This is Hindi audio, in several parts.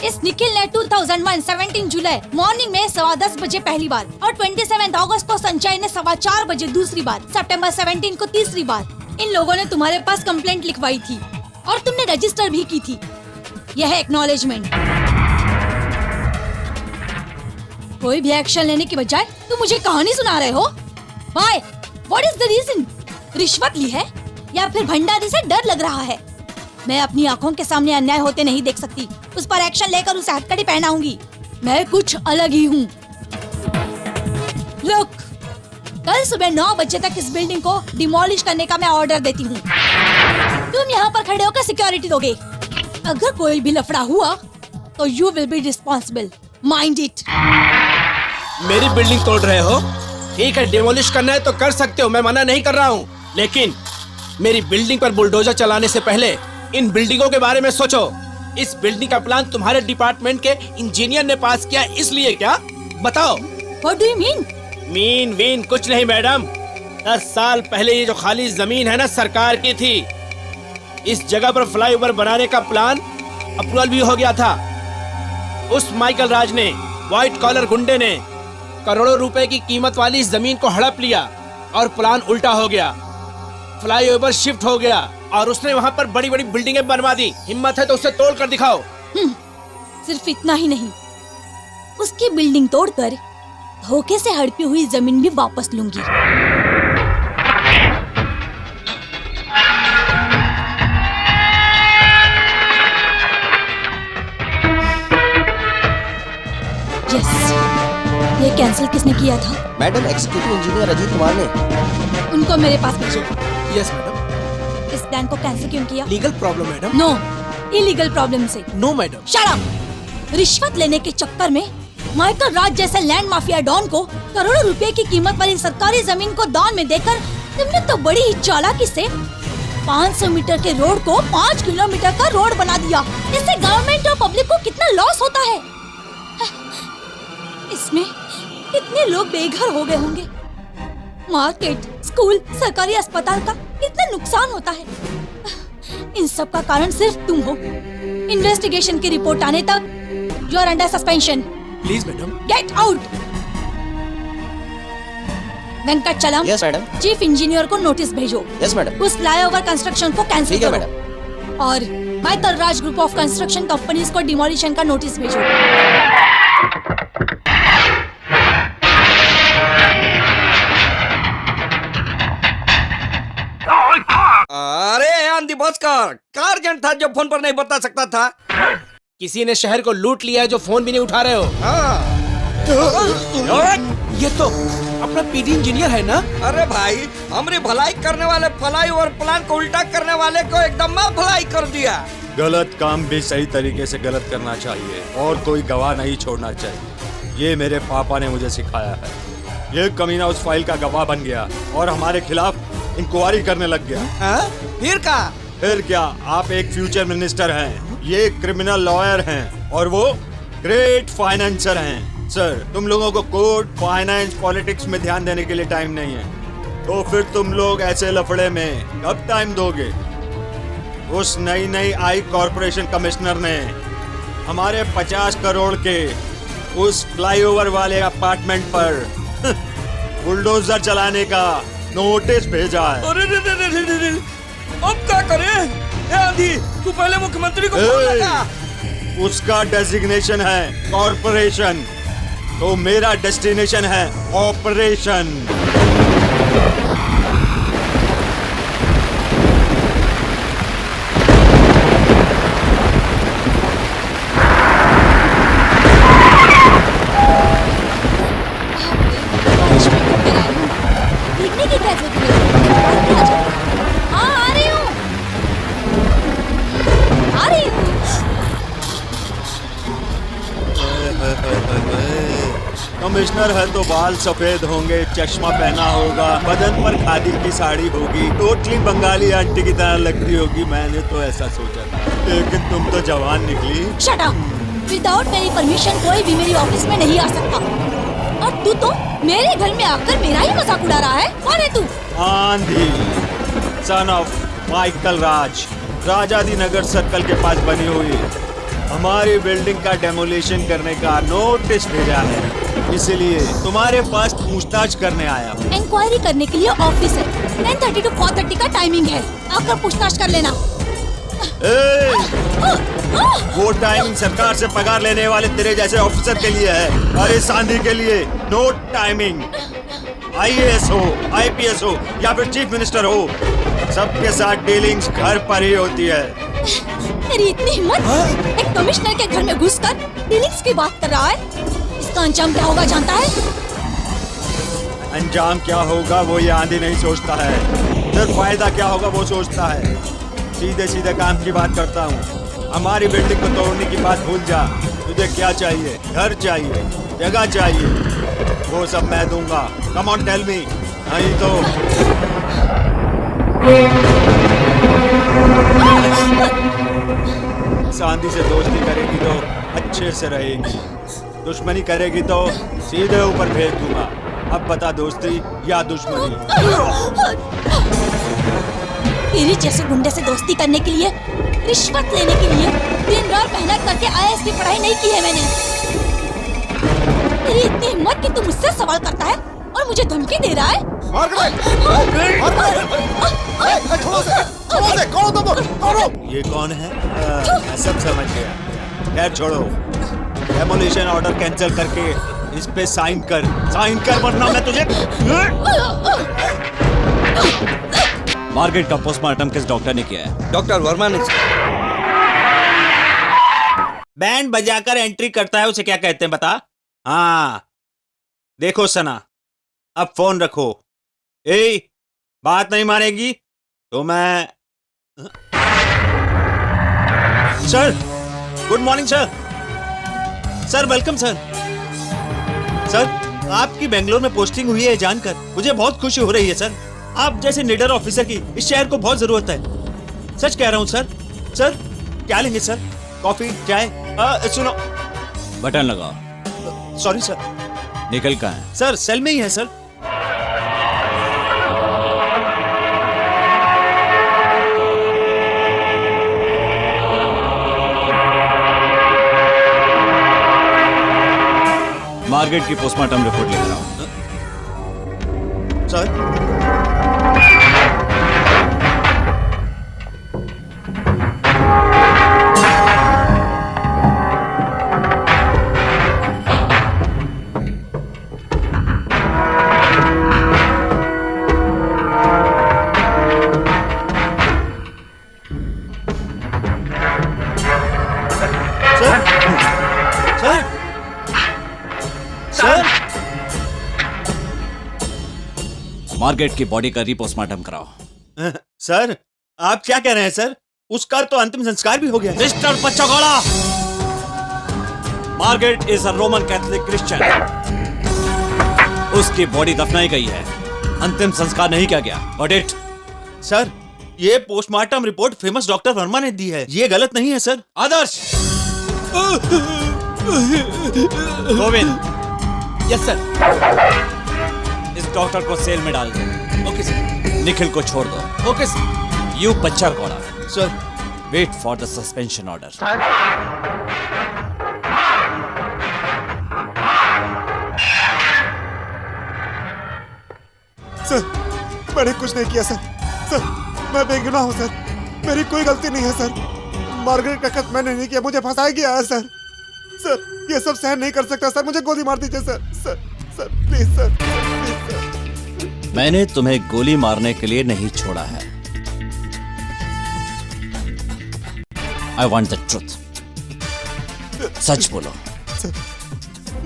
इस निखिल ने 2001 17 जुलाई मॉर्निंग में 10:15 बजे पहली बार और 27 अगस्त को संजय ने 4:15 बजे दूसरी बार, सितंबर 17 को तीसरी बार इन लोगों ने तुम्हारे पास कंप्लेंट लिखवाई थी और तुमने रजिस्टर भी की थी। यह है एक्नॉलेजमेंट। कोई भी एक्शन लेने की बजाय तुम मुझे कहानी सुना रहे हो। Why? What is the reason? रिश्वत ली है या फिर भंडारी से डर लग रहा है? मैं अपनी आंखों के सामने अन्याय होते नहीं देख सकती। उस पर एक्शन लेकर उसे हथकड़ी पहनाऊंगी। मैं कुछ अलग ही हूँ। रुक, कल सुबह 9 बजे तक इस बिल्डिंग को डिमोलिश करने का मैं ऑर्डर देती हूँ। तुम यहाँ पर खड़े होकर सिक्योरिटी दोगे। अगर कोई भी लफड़ा हुआ तो you will be responsible. Mind it. मेरी बिल्डिंग तोड़ रहे हो? ठीक है, डिमोलिश करना है तो कर सकते हो, मैं मना नहीं कर रहा हूँ, लेकिन मेरी बिल्डिंग पर बुलडोजर चलाने से पहले इन बिल्डिंगों के बारे में सोचो। इस बिल्डिंग का प्लान तुम्हारे डिपार्टमेंट के इंजीनियर ने पास किया, इसलिए क्या? बताओ। What do you mean? Mean कुछ नहीं मैडम। 10 साल पहले ये जो खाली जमीन है ना, सरकार की थी। इस जगह पर फ्लाईओवर बनाने का प्लान अप्रूवल भी हो गया था। उस माइकल राज ने, व्हाइट कॉलर गुंडे ने करोड़ों रुपए की कीमत वाली इस जमीन को हड़प लिया और प्लान उल्टा हो गया। फ्लाईओवर शिफ्ट हो गया और उसने वहाँ पर बड़ी बड़ी बिल्डिंगें बनवा दी। हिम्मत है तो उसे तोड़ कर दिखाओ। सिर्फ इतना ही नहीं, उसकी बिल्डिंग तोड़कर धोखे से हड़पी हुई जमीन भी वापस लूंगी। यस, ये कैंसिल किसने किया था? Madam, executive engineer Ajit Kumar ने। उनको मेरे पास भेजो। Yes madam. इस प्लान को कैंसिल क्यों किया? Legal problem madam. No, illegal problem से। No madam. Shut up. रिश्वत लेने के चक्कर में माइकल राज जैसे लैंड माफिया डॉन को करोड़ों रुपए की कीमत वाली सरकारी जमीन को दान में देकर तुमने तो बड़ी ही चालाकी से 500 मीटर के रोड को 5 किलोमीटर का रोड बना दिया। इससे गवर्नमेंट और पब्लिक को कितना लॉस होता है। इसमें कितने लोग बेघर हो गए होंगे। मार्केट, स्कूल, सरकारी अस्पताल का कितना नुकसान होता है। इन सब का कारण सिर्फ तुम हो। इन्वेस्टिगेशन की रिपोर्ट आने तक you are under suspension. Please madam. Get out. Venkatachalam. Yes madam. Chief engineer को नोटिस भेजो। Yes madam. उस फ्लाईओवर कंस्ट्रक्शन को कैंसिल ठीक है करो। मैडम। और Michael Raj group of construction companies को डिमोलिशन का नोटिस भेजो। अरे आंधी बस का अर्जेंट था जो फोन पर नहीं बता सकता था। किसी ने शहर को लूट लिया है जो फोन भी नहीं उठा रहे हो। ये तो अपना पीडी इंजीनियर है ना? अरे भाई, हमारी भलाई करने वाले फ्लाईओवर प्लान को उल्टा करने वाले को एकदम मैं भलाई कर दिया। गलत काम भी सही तरीके से गलत करना चाहिए और कोई गवाह नहीं छोड़ना चाहिए। ये मेरे पापा ने मुझे सिखाया है। ये कमीना उस फाइल का गवाह बन गया और हमारे खिलाफ इंक्वायरी करने लग गया। फिर क्या, आप एक फ्यूचर मिनिस्टर हैं, ये क्रिमिनल लॉयर हैं और वो ग्रेट फाइनेंसर हैं। सर, तुम लोगों को कोर्ट, फाइनेंस, पॉलिटिक्स में ध्यान देने के लिए टाइम नहीं है, तो फिर तुम लोग ऐसे लफड़े में कब टाइम दोगे? उस नई आई कॉरपोरेशन कमिश्नर ने हमारे 50 करोड़ के उस फ्लाईओवर वाले अपार्टमेंट पर बुलडोजर चलाने का नोटिस भेजा है। अरे अब क्या करे? आंधी, तू पहले मुख्यमंत्री को फोन लगा। उसका डेजिग्नेशन है कॉरपोरेशन, तो मेरा डेस्टिनेशन है ऑपरेशन। भीगने की क्या जरूरत है? हाँ, आ रही हूँ। कमिश्नर है तो बाल सफेद होंगे, चश्मा पहना होगा, बदन पर खादी की साड़ी होगी, टोटली बंगाली आंटी की तरह लगती होगी। मैंने तो ऐसा सोचा था, लेकिन तुम तो जवान निकली। Shut up. विदाउट मेरी परमिशन कोई भी मेरी ऑफिस में नहीं आ सकता। और तू तो मेरे घर में आकर मेरा ही मजाक उड़ा रहा है। कौन है तू? Aandhi, son of Michael Raj, Rajajinagar circle के पास बनी हुई हमारी बिल्डिंग का डेमोलिशन करने का नोटिस भेजा है, इसलिए तुम्हारे पास पूछताछ करने आया हूँ। इंक्वायरी करने के लिए ऑफिस है। 9:30 to 4:30 का टाइमिंग है, आकर पूछताछ कर लेना। वो टाइमिंग सरकार से पगार लेने वाले तेरे जैसे ऑफिसर के लिए है, और इस आंधी के लिए नो टाइमिंग। IAS हो, IPS हो या फिर चीफ मिनिस्टर हो, सबके साथ डीलिंग्स घर पर ही होती है। तेरी इतनी हिम्मत, एक कमिश्नर के घर में घुसकर डीलिंग्स की बात कर रहा है? इसका अंजाम क्या होगा जानता है? अंजाम क्या होगा वो ये आंधी नहीं सोचता है, सिर्फ फायदा क्या होगा वो सोचता है। सीधे सीधे काम की बात करता हूँ। हमारी बिल्डिंग को तोड़ने की बात भूल जा। तुझे क्या चाहिए? घर चाहिए, जगह चाहिए, वो सब मैं दूंगा। कम ऑन टेल मी, नहीं तो आंधी से दोस्ती करेगी तो अच्छे से रहेगी, दुश्मनी करेगी तो सीधे ऊपर भेज दूंगा। अब बता, दोस्ती या दुश्मनी? तेरी जैसे गुंडे से दोस्ती करने के लिए, रिश्वत लेने के लिए दिन रात मेहनत करके IAS की पढ़ाई नहीं की है मैंने। तेरी इतनी हिम्मत कि तू मुझसे सवाल करता है और मुझे धमकी दे रहा है? ये कौन है? मैं सब समझ गया। खैर छोड़ो, डेमोलिशन ऑर्डर कैंसिल करके इस पे साइन कर वरना मैं तुझे। मार्गरेट का पोस्टमार्टम किस डॉक्टर ने किया है? डॉक्टर वर्मा ने। बैंड बजाकर एंट्री करता है उसे क्या कहते हैं बता? हाँ देखो सना, अब फोन रखो। बात नहीं मानेगी तो मैं। Sir, good morning sir. Sir welcome sir. Sir, आपकी बेंगलोर में पोस्टिंग हुई है जानकर मुझे बहुत खुशी हो रही है सर। आप जैसे निडर ऑफिसर की इस शहर को बहुत जरूरत है। सच कह रहा हूँ सर। सर क्या लेंगे सर? कॉफी, चाय? सुनो। बटन लगाओ। Sorry sir. निकल कहाँ है? सर सेल में ही है सर। मार्गरेट की पोस्टमार्टम रिपोर्ट लेकर आओ। सर मार्गरेट की बॉडी का रीपोस्टमार्टम कराओ। सर आप क्या कह रहे हैं सर? उसका तो अंतिम संस्कार भी हो गया। Mister Bachchagowda, Margaret is a Roman Catholic Christian. उसकी बॉडी दफनाई गई है, अंतिम संस्कार नहीं किया गया। Got it? सर ये postmortem report famous doctor Verma ने दी है, ये गलत नहीं है सर। आदर्श, गोविंद। Yes sir. इस डॉक्टर को सेल में डाल दो। Okay sir. निखिल को छोड़ दो। Okay sir. You Bachchagowda, sir wait for the suspension order. Sir मैंने कुछ नहीं किया सर। सर मैं बेगुनाह हूँ सर, मेरी कोई गलती नहीं है सर। मार्गरेट का कत्ल मैंने नहीं किया, मुझे फंसाया गया है सर। सर ये सब सहन नहीं कर सकता सर, मुझे गोली मार दीजिए sir. Sir sir please sir, please sir. मैंने तुम्हें गोली मारने के लिए नहीं छोड़ा है। I want the truth. सच बोलो। सर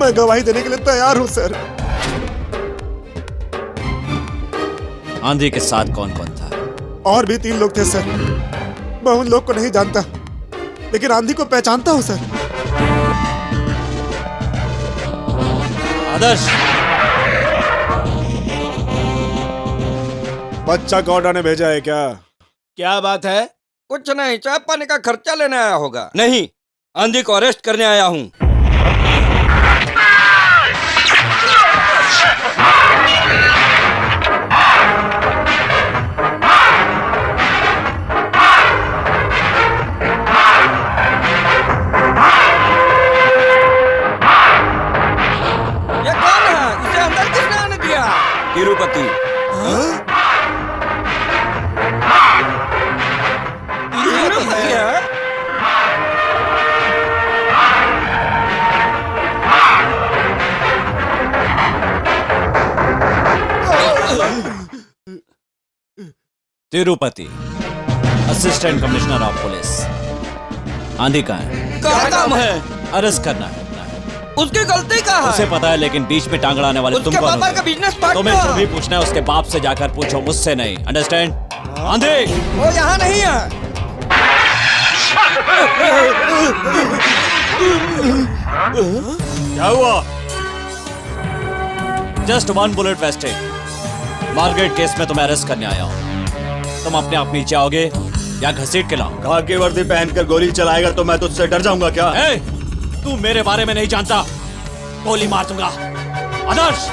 मैं गवाही देने के लिए तैयार हूँ सर। आंधी के साथ कौन कौन था? और भी 3 लोग थे सर। मैं उन लोग को नहीं जानता, लेकिन आंधी को पहचानता हूँ सर। आदर्श, बच्चागौड़ा ने भेजा है क्या? क्या बात है? कुछ नहीं, चाय पानी का खर्चा लेने आया होगा। नहीं, आंधी को अरेस्ट करने आया हूँ। Tirupati, assistant commissioner of police. आंधी कहाँ है? क्या काम है? अरेस्ट करना है। उसकी गलती क्या है? उसे पता है, लेकिन बीच में टांग अड़ाने वाले तुम उसके कौन पापा हो? का बिजनेस तुम्हें जो पार्टनर। भी पूछना है उसके बाप से जाकर पूछो, मुझसे नहीं। अंडरस्टैंड? आंधी वो यहाँ नहीं है। क्या हुआ? Just 1 bullet wasted. Margaret case में तुम्हें अरेस्ट करने आया हूं। तुम अपने आप नीचे आओगे या घसीट के लाऊं? खाकी वर्दी पहनकर गोली चलाएगा तो मैं तुझसे डर जाऊंगा क्या? ए, तू मेरे बारे में नहीं जानता, गोली मार दूंगा। आदर्श,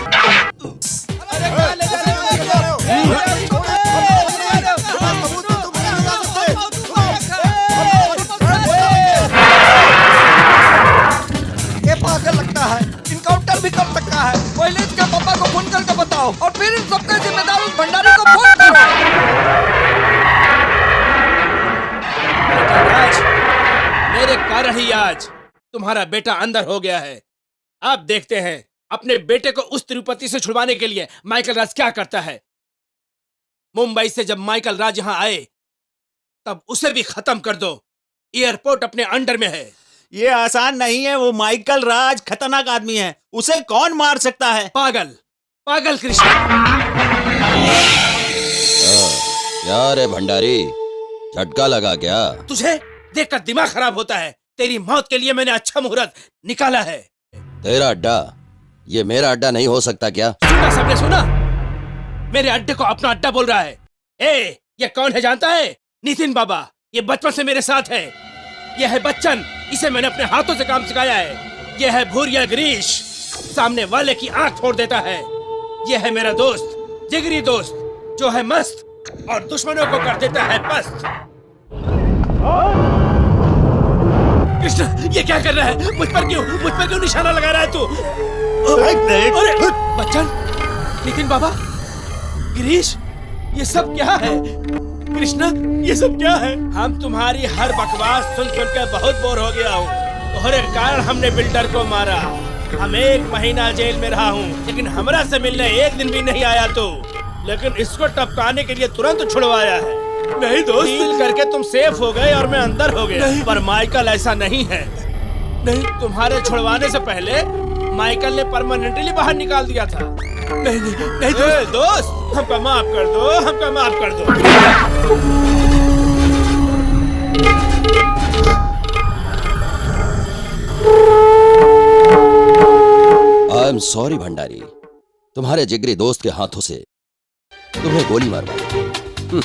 ये पागल लगता है, इनकाउंटर भी कर सकता है। पहले इसके पापा को फोन करके बताओ और फिर इन सबका जिम्मेदार उस भंडारी को फोन करो। आज मेरे कारण ही आज तुम्हारा बेटा अंदर हो गया है। आप देखते हैं अपने बेटे को उस तिरुपति से छुड़वाने के लिए माइकल राज क्या करता है। मुंबई से जब माइकल राज यहां आए तब उसे भी खत्म कर दो। एयरपोर्ट अपने अंडर में है। ये आसान नहीं है। वो माइकल राज खतरनाक आदमी है, उसे कौन मार सकता है? पागल पागल कृष्ण। क्या रे भंडारी, झटका लगा क्या? तुझे देखकर दिमाग खराब होता है। तेरी मौत के लिए मैंने अच्छा मुहूर्त निकाला है। तेरा अड्डा ये मेरा अड्डा नहीं हो सकता क्या? सुना सबने सुना? मेरे अड्डे को अपना अड्डा बोल रहा है। ए, ये कौन है जानता है? नितिन बाबा। ये बचपन से मेरे साथ है। यह है बच्चन, इसे मैंने अपने हाथों से काम सिखाया है। यह है भूरिया गिरीश, सामने वाले की आंख फोड़ देता है। यह है मेरा दोस्त, जिगरी दोस्त, जो है मस्त और दुश्मनों को कर देता है पस्त। कृष्ण, ये क्या कर रहा है? मुझ पर क्यों निशाना लगा रहा है तू? अरे बच्चन, नितिन बाबा, गिरीश, ये सब क्या है? कृष्णा, ये सब क्या है? हम तुम्हारी हर बकवास सुन कर बहुत बोर हो गया हूँ। तुम्हारे कारण हमने बिल्डर को मारा। हम 1 महीना जेल में रहा हूँ, लेकिन हमरा से मिलने एक दिन भी नहीं आया तू। लेकिन इसको टपकाने के लिए तुरंत छुड़वाया है। नहीं दोस्त, डील करके तुम सेफ हो गए और मैं अंदर हो गया। पर माइकल ऐसा नहीं है। नहीं, तुम्हारे छुड़वाने से पहले माइकल ने परमानेंटली बाहर निकाल दिया था। नहीं दोस्त, हमको माफ कर दो, हमको माफ कर दो। आई एम सॉरी भंडारी, तुम्हारे जिगरी दोस्त के हाथों से तुम्हें गोली मारवाई।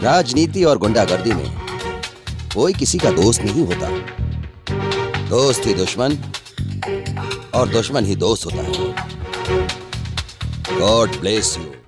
राजनीति और गुंडागर्दी में कोई किसी का दोस्त नहीं होता। दोस्त ही दुश्मन और दुश्मन ही दोस्त होता है। God bless you.